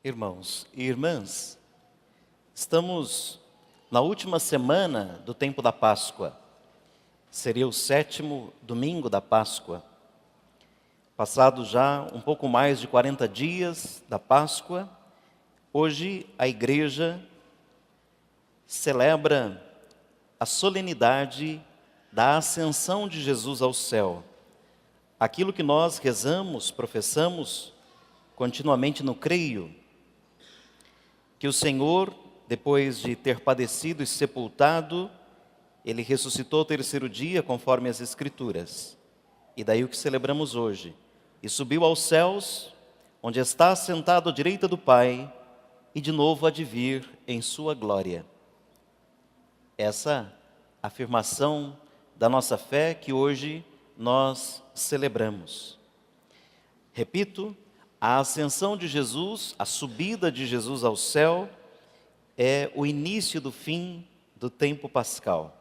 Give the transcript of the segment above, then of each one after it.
Irmãos e irmãs, estamos na última semana do tempo da Páscoa. Seria o 7º domingo da Páscoa. Passado já um pouco mais de 40 dias da Páscoa, hoje a igreja celebra a solenidade da ascensão de Jesus ao céu. Aquilo que nós rezamos, professamos continuamente no creio, que o Senhor, depois de ter padecido e sepultado, Ele ressuscitou ao terceiro dia, conforme as Escrituras. E daí o que celebramos hoje. E subiu aos céus, onde está assentado à direita do Pai, e de novo há de vir em sua glória. Essa afirmação da nossa fé que hoje nós celebramos. Repito, a ascensão de Jesus, a subida de Jesus ao céu, é o início do fim do tempo pascal.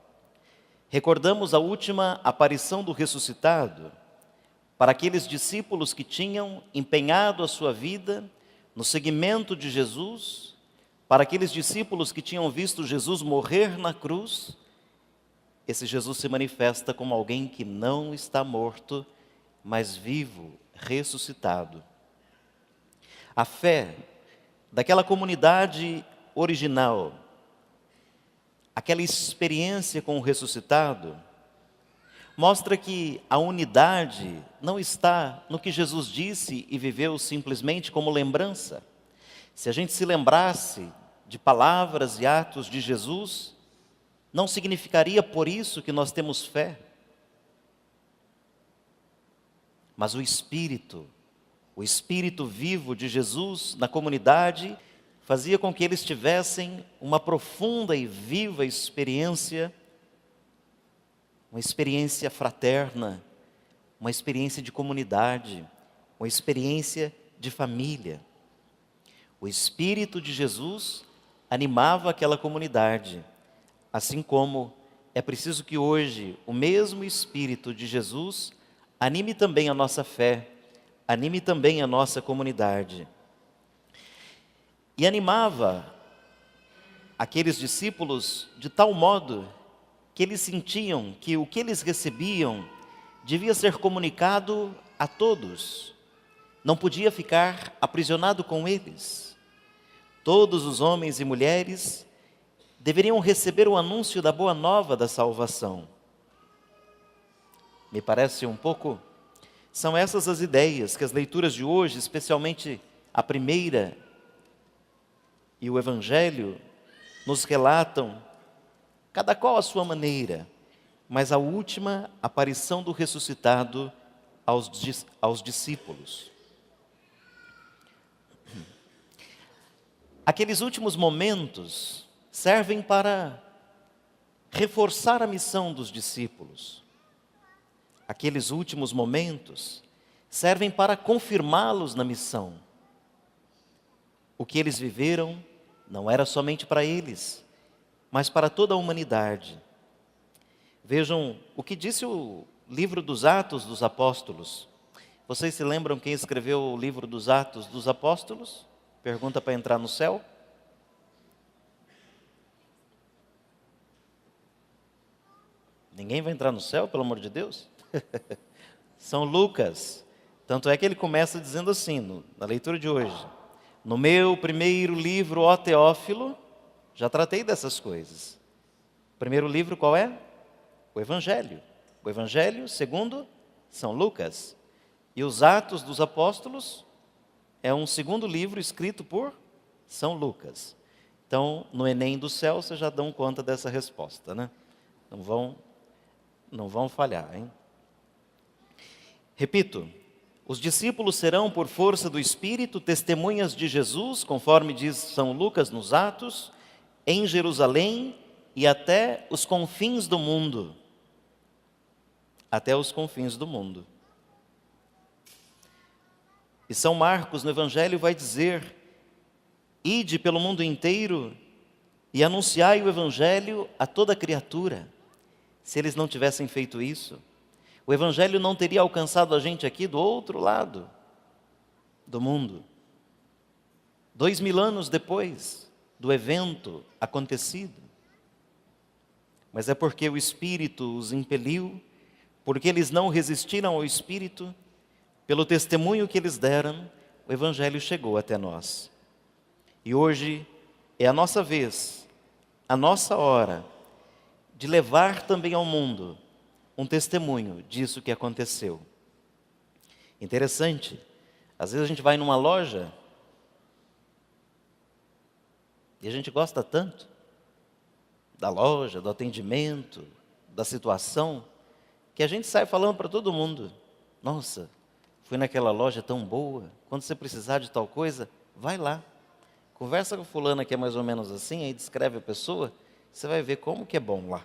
Recordamos a última aparição do ressuscitado para aqueles discípulos que tinham empenhado a sua vida no seguimento de Jesus, para aqueles discípulos que tinham visto Jesus morrer na cruz. Esse Jesus se manifesta como alguém que não está morto, mas vivo, ressuscitado. A fé daquela comunidade original, aquela experiência com o ressuscitado, mostra que a unidade não está no que Jesus disse e viveu simplesmente como lembrança. Se a gente se lembrasse de palavras e atos de Jesus, não significaria por isso que nós temos fé. Mas o Espírito vivo de Jesus na comunidade, fazia com que eles tivessem uma profunda e viva experiência, uma experiência fraterna, uma experiência de comunidade, uma experiência de família. O Espírito de Jesus animava aquela comunidade, assim como é preciso que hoje o mesmo Espírito de Jesus anime também a nossa fé, anime também a nossa comunidade. E animava aqueles discípulos de tal modo que eles sentiam que o que eles recebiam devia ser comunicado a todos, não podia ficar aprisionado com eles. Todos os homens e mulheres deveriam receber o anúncio da boa nova da salvação. Me parece um pouco, são essas as ideias que as leituras de hoje, especialmente a primeira e o Evangelho, nos relatam, cada qual à sua maneira, mas a última aparição do ressuscitado aos discípulos. Aqueles últimos momentos servem para reforçar a missão dos discípulos. Aqueles últimos momentos servem para confirmá-los na missão. O que eles viveram não era somente para eles, mas para toda a humanidade. Vejam o que disse o livro dos Atos dos Apóstolos. Vocês se lembram quem escreveu o livro dos Atos dos Apóstolos? Pergunta para entrar no céu. Ninguém vai entrar no céu, pelo amor de Deus? São Lucas. Tanto é que ele começa dizendo assim, na leitura de hoje: no meu primeiro livro, ó Teófilo, já tratei dessas coisas. O primeiro livro qual é? O Evangelho. O Evangelho segundo São Lucas. E os Atos dos Apóstolos é um segundo livro escrito por São Lucas. Então, no Enem do céu, vocês já dão conta dessa resposta, né? Não vão falhar, hein? Repito, os discípulos serão, por força do Espírito, testemunhas de Jesus, conforme diz São Lucas nos Atos, em Jerusalém e até os confins do mundo. Até os confins do mundo. E São Marcos, no Evangelho, vai dizer: ide pelo mundo inteiro e anunciai o Evangelho a toda criatura. Se eles não tivessem feito isso, o Evangelho não teria alcançado a gente aqui do outro lado do mundo. 2000 anos depois do evento acontecido. Mas é porque o Espírito os impeliu, porque eles não resistiram ao Espírito, pelo testemunho que eles deram, o Evangelho chegou até nós. E hoje é a nossa vez, a nossa hora, de levar também ao mundo um testemunho disso que aconteceu. Interessante, às vezes a gente vai numa loja e a gente gosta tanto da loja, do atendimento, da situação, que a gente sai falando para todo mundo: nossa, fui naquela loja tão boa, quando você precisar de tal coisa, vai lá. Conversa com fulana que é mais ou menos assim, aí descreve a pessoa, você vai ver como que é bom lá.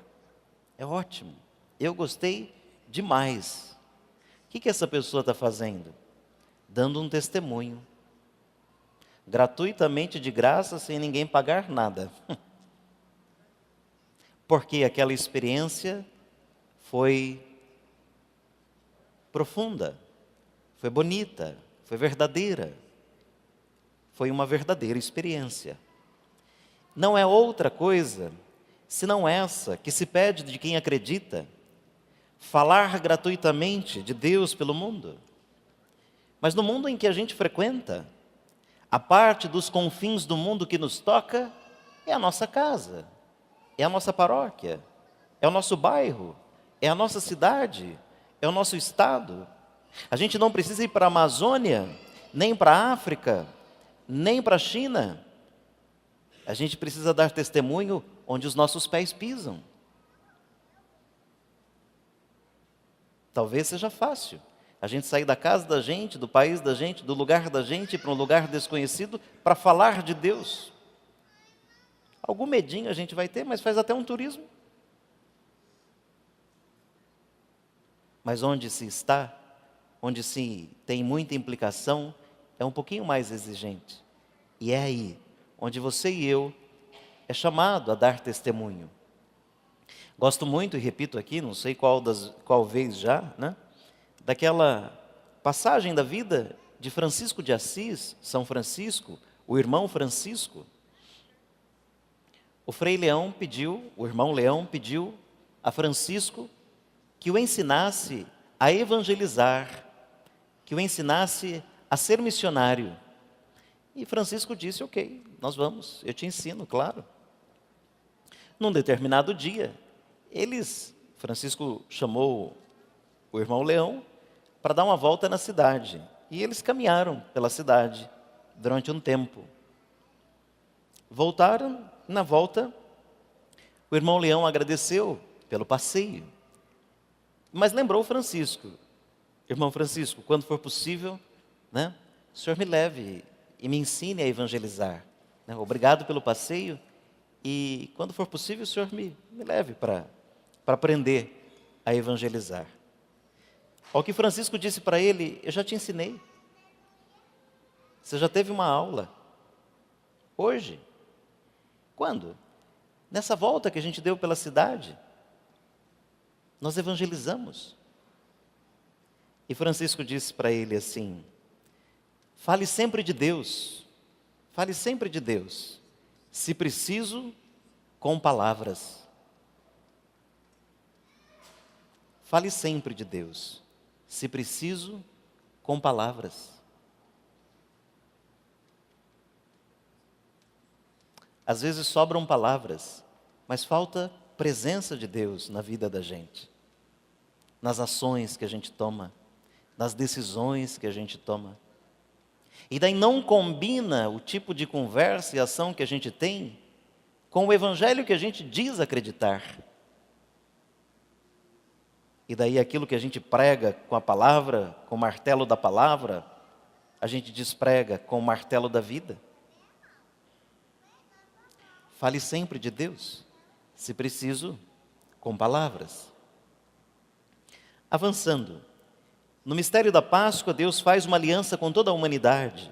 É ótimo, eu gostei demais. O que essa pessoa está fazendo? Dando um testemunho. Gratuitamente, de graça, sem ninguém pagar nada. Porque aquela experiência foi profunda, foi bonita, foi verdadeira. Foi uma verdadeira experiência. Não é outra coisa, senão essa que se pede de quem acredita: falar gratuitamente de Deus pelo mundo. Mas no mundo em que a gente frequenta, a parte dos confins do mundo que nos toca é a nossa casa, é a nossa paróquia, é o nosso bairro, é a nossa cidade, é o nosso estado. A gente não precisa ir para a Amazônia, nem para a África, nem para a China. A gente precisa dar testemunho onde os nossos pés pisam. Talvez seja fácil a gente sair da casa da gente, do país da gente, do lugar da gente, para um lugar desconhecido, para falar de Deus. Algum medinho a gente vai ter, mas faz até um turismo. Mas onde se está, onde se tem muita implicação, é um pouquinho mais exigente. E é aí onde você e eu é chamado a dar testemunho. Gosto muito, e repito aqui, não sei qual vez já, né? Daquela passagem da vida de Francisco de Assis, São Francisco, o irmão Francisco. O irmão Leão pediu a Francisco que o ensinasse a evangelizar, que o ensinasse a ser missionário. E Francisco disse: ok, nós vamos, eu te ensino, claro. Num determinado dia, Francisco chamou o irmão Leão para dar uma volta na cidade. E eles caminharam pela cidade durante um tempo. Voltaram, na volta, o irmão Leão agradeceu pelo passeio, mas lembrou Francisco: irmão Francisco, quando for possível, né, o senhor me leve e me ensine a evangelizar. Né? Obrigado pelo passeio, e quando for possível, o senhor me leve para aprender a evangelizar. Ao que Francisco disse para ele: eu já te ensinei. Você já teve uma aula. Hoje. Quando? Nessa volta que a gente deu pela cidade. Nós evangelizamos. E Francisco disse para ele assim: fale sempre de Deus. Fale sempre de Deus. Se preciso, com palavras. Fale sempre de Deus. Se preciso, com palavras. Às vezes sobram palavras, mas falta presença de Deus na vida da gente, nas ações que a gente toma, nas decisões que a gente toma. E daí não combina o tipo de conversa e ação que a gente tem com o evangelho que a gente diz acreditar. E daí aquilo que a gente prega com a palavra, com o martelo da palavra, a gente desprega com o martelo da vida. Fale sempre de Deus, se preciso, com palavras. Avançando, no mistério da Páscoa, Deus faz uma aliança com toda a humanidade.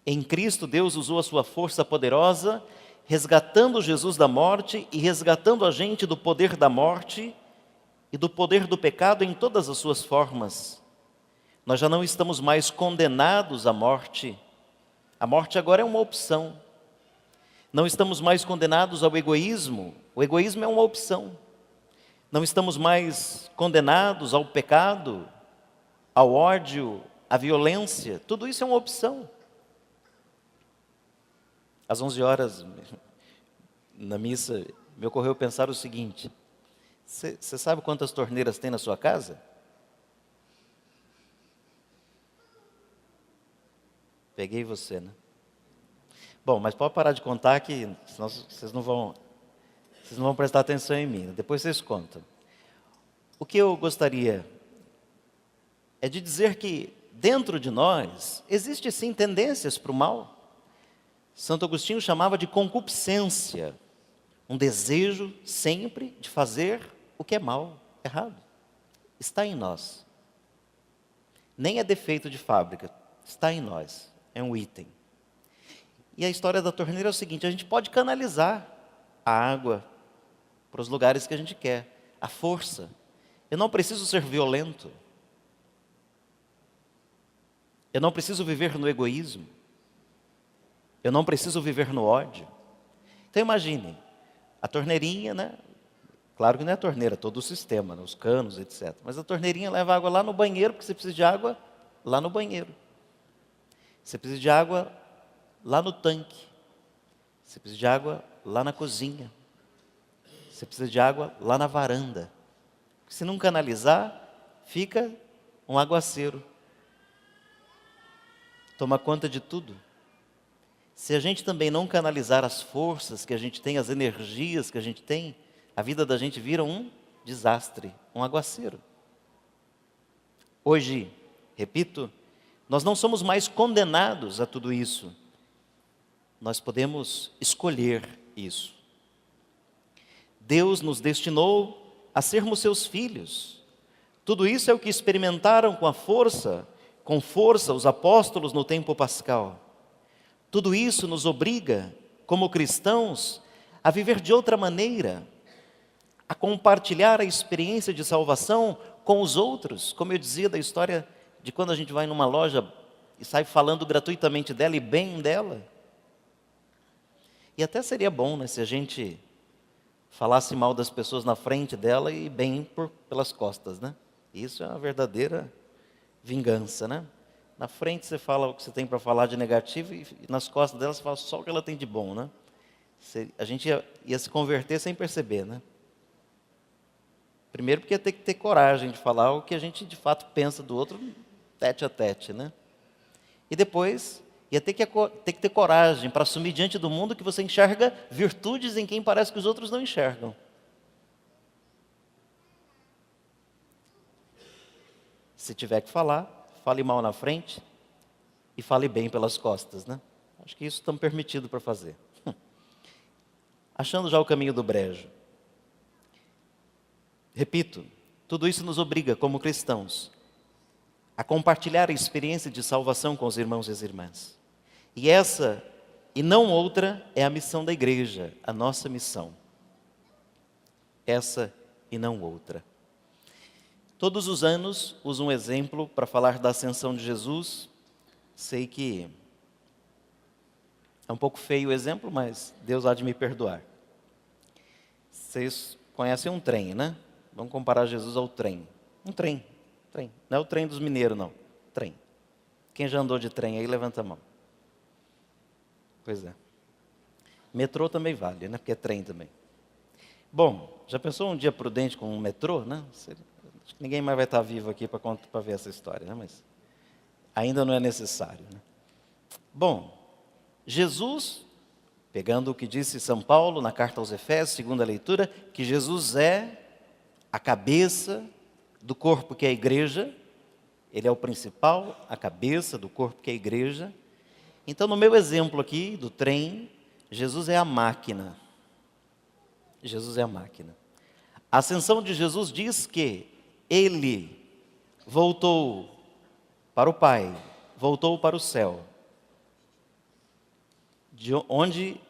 Em Cristo, Deus usou a sua força poderosa, resgatando Jesus da morte e resgatando a gente do poder da morte e do poder do pecado em todas as suas formas. Nós já não estamos mais condenados à morte, A morte agora é uma opção. Não estamos mais condenados ao egoísmo. O egoísmo é uma opção. Não estamos mais condenados ao pecado, ao ódio, à violência. Tudo isso é uma opção. Às 11 horas, na missa, me ocorreu pensar o seguinte: você sabe quantas torneiras tem na sua casa? Peguei você, né? Bom, mas pode parar de contar que senão vocês não vão prestar atenção em mim. Depois vocês contam. O que eu gostaria é de dizer que dentro de nós existe sim tendências para o mal. Santo Agostinho chamava de concupiscência, um desejo sempre de fazer o que é mal, errado. Está em nós. Nem é defeito de fábrica, está em nós, é um item. E a história da torneira é o seguinte: a gente pode canalizar a água para os lugares que a gente quer, a força. Eu não preciso ser violento. Eu não preciso viver no egoísmo. Eu não preciso viver no ódio. Então imagine, a torneirinha, né? Claro que não é a torneira, todo o sistema, né? Os canos, etc. Mas a torneirinha leva água lá no banheiro, porque você precisa de água lá no banheiro. Você precisa de água lá no tanque. Você precisa de água lá na cozinha. Você precisa de água lá na varanda. Se não canalizar, fica um aguaceiro. Toma conta de tudo. Se a gente também não canalizar as forças que a gente tem, as energias que a gente tem, a vida da gente vira um desastre, um aguaceiro. Hoje, repito, nós não somos mais condenados a tudo isso. Nós podemos escolher isso. Deus nos destinou a sermos seus filhos. Tudo isso é o que experimentaram com força os apóstolos no tempo pascal. Tudo isso nos obriga, como cristãos, a viver de outra maneira, a compartilhar a experiência de salvação com os outros. Como eu dizia da história de quando a gente vai numa loja e sai falando gratuitamente dela e bem dela. E até seria bom, né, se a gente falasse mal das pessoas na frente dela e bem pelas costas, né? Isso é uma verdadeira vingança, né? Na frente você fala o que você tem para falar de negativo e nas costas dela você fala só o que ela tem de bom, né? A gente ia se converter sem perceber, né? Primeiro porque ia ter que ter coragem de falar o que a gente de fato pensa do outro, tete a tete, né? E depois ia ter que ter coragem para assumir diante do mundo que você enxerga virtudes em quem parece que os outros não enxergam. Se tiver que falar, fale mal na frente e fale bem pelas costas, né? Acho que isso estamos permitido para fazer. Achando já o caminho do brejo. Repito, tudo isso nos obriga, como cristãos, a compartilhar a experiência de salvação com os irmãos e as irmãs. E essa, e não outra, é a missão da igreja, a nossa missão. Essa e não outra. Todos os anos uso um exemplo para falar da ascensão de Jesus. Sei que é um pouco feio o exemplo, mas Deus há de me perdoar. Vocês conhecem um trem, né? Vamos comparar Jesus ao trem. Um trem. Não é o trem dos mineiros, não. Trem. Quem já andou de trem aí, levanta a mão. Pois é. Metrô também vale, né? Porque é trem também. Bom, já pensou um dia prudente com um metrô, né? Acho que ninguém mais vai estar vivo aqui para ver essa história, né? Mas ainda não é necessário, né? Bom, Jesus, pegando o que disse São Paulo na carta aos Efésios, segunda leitura, que Jesus é a cabeça do corpo que é a igreja, ele é o principal, a cabeça do corpo que é a igreja. Então, no meu exemplo aqui do trem, Jesus é a máquina. Jesus é a máquina. A ascensão de Jesus diz que ele voltou para o Pai, voltou para o céu, de onde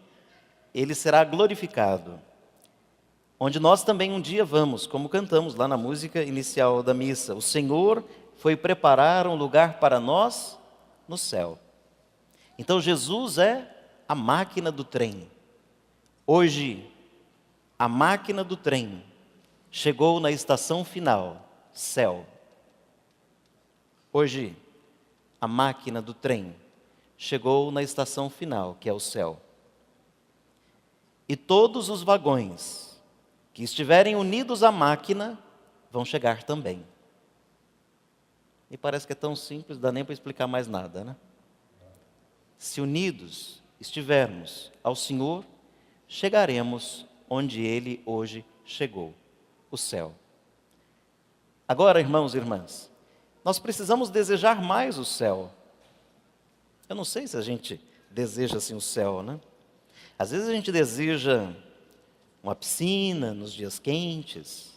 ele será glorificado, onde nós também um dia vamos, como cantamos lá na música inicial da missa. O Senhor foi preparar um lugar para nós no céu. Então Jesus é a máquina do trem. Hoje, a máquina do trem chegou na estação final, céu. Hoje, a máquina do trem chegou na estação final, que é o céu. E todos os vagões que estiverem unidos à máquina vão chegar também. E parece que é tão simples, não dá nem para explicar mais nada, né? Se unidos estivermos ao Senhor, chegaremos onde Ele hoje chegou, o céu. Agora, irmãos e irmãs, nós precisamos desejar mais o céu. Eu não sei se a gente deseja assim o céu, né? Às vezes a gente deseja uma piscina nos dias quentes,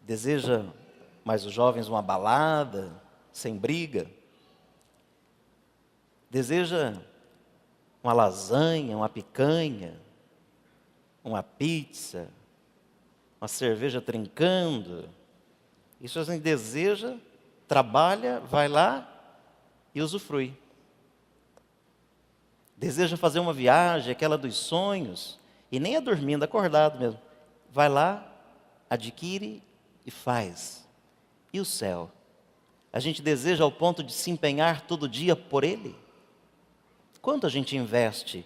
deseja, mais os jovens, uma balada, sem briga, deseja uma lasanha, uma picanha, uma pizza, uma cerveja trincando. Isso a gente deseja, trabalha, vai lá e usufrui. Deseja fazer uma viagem, aquela dos sonhos, e nem é dormindo, acordado mesmo. Vai lá, adquire e faz. E o céu? A gente deseja ao ponto de se empenhar todo dia por ele? Quanto a gente investe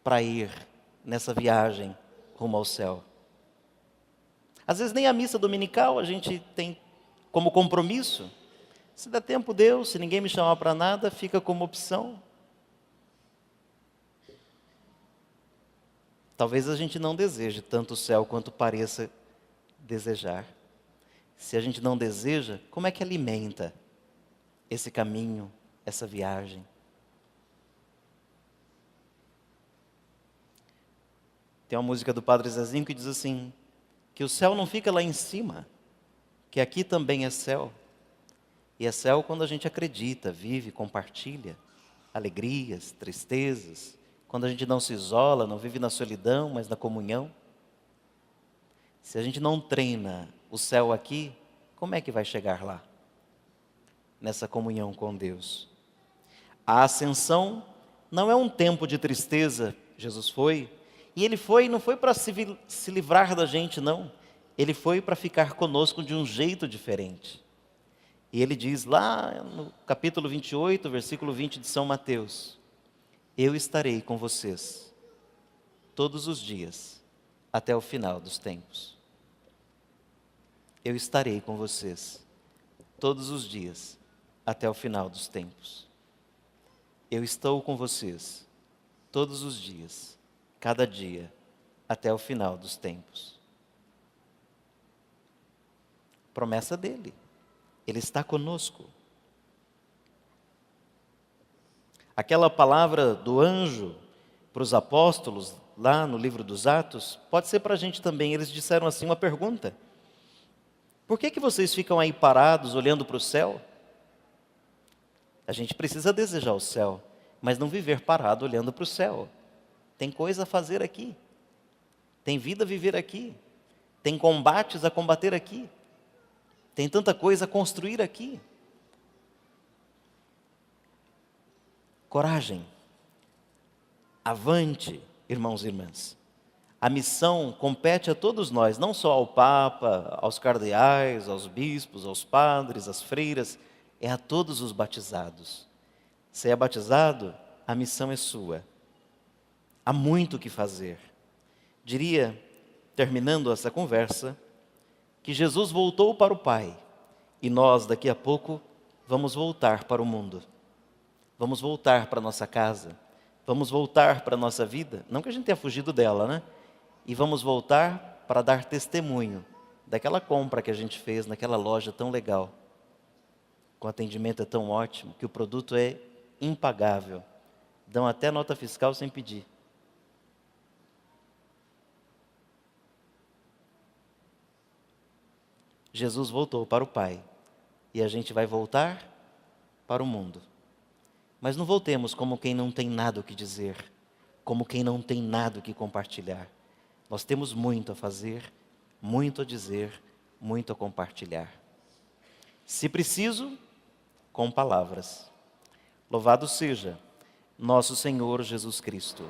para ir nessa viagem rumo ao céu? Às vezes nem a missa dominical a gente tem como compromisso. Se dá tempo, Deus, se ninguém me chamar para nada, fica como opção. Talvez a gente não deseje tanto o céu quanto pareça desejar. Se a gente não deseja, como é que alimenta esse caminho, essa viagem? Tem uma música do Padre Zezinho que diz assim, que o céu não fica lá em cima, que aqui também é céu. E é céu quando a gente acredita, vive, compartilha alegrias, tristezas, quando a gente não se isola, não vive na solidão, mas na comunhão. Se a gente não treina o céu aqui, como é que vai chegar lá? Nessa comunhão com Deus. A ascensão não é um tempo de tristeza, Jesus foi, e Ele foi, não foi para se livrar da gente, não. Ele foi para ficar conosco de um jeito diferente. E Ele diz lá no capítulo 28, versículo 20 de São Mateus, eu estarei com vocês todos os dias, até o final dos tempos. Eu estarei com vocês todos os dias, até o final dos tempos. Eu estou com vocês todos os dias, cada dia, até o final dos tempos. Promessa dele. Ele está conosco. Aquela palavra do anjo para os apóstolos, lá no livro dos Atos, pode ser para a gente também. Eles disseram assim uma pergunta. Por que vocês ficam aí parados, olhando para o céu? A gente precisa desejar o céu, mas não viver parado olhando para o céu. Tem coisa a fazer aqui. Tem vida a viver aqui. Tem combates a combater aqui. Tem tanta coisa a construir aqui. Coragem. Avante, irmãos e irmãs. A missão compete a todos nós, não só ao Papa, aos cardeais, aos bispos, aos padres, às freiras, é a todos os batizados. Se é batizado, a missão é sua. Há muito o que fazer. Diria, terminando essa conversa, que Jesus voltou para o Pai e nós, daqui a pouco, vamos voltar para o mundo. Vamos voltar para a nossa casa, vamos voltar para a nossa vida, não que a gente tenha fugido dela, né? E vamos voltar para dar testemunho daquela compra que a gente fez naquela loja tão legal, com atendimento é tão ótimo, que o produto é impagável, dão até nota fiscal sem pedir. Jesus voltou para o Pai, e a gente vai voltar para o mundo. Mas não voltemos como quem não tem nada o que dizer, como quem não tem nada o que compartilhar. Nós temos muito a fazer, muito a dizer, muito a compartilhar. Se preciso, com palavras. Louvado seja nosso Senhor Jesus Cristo.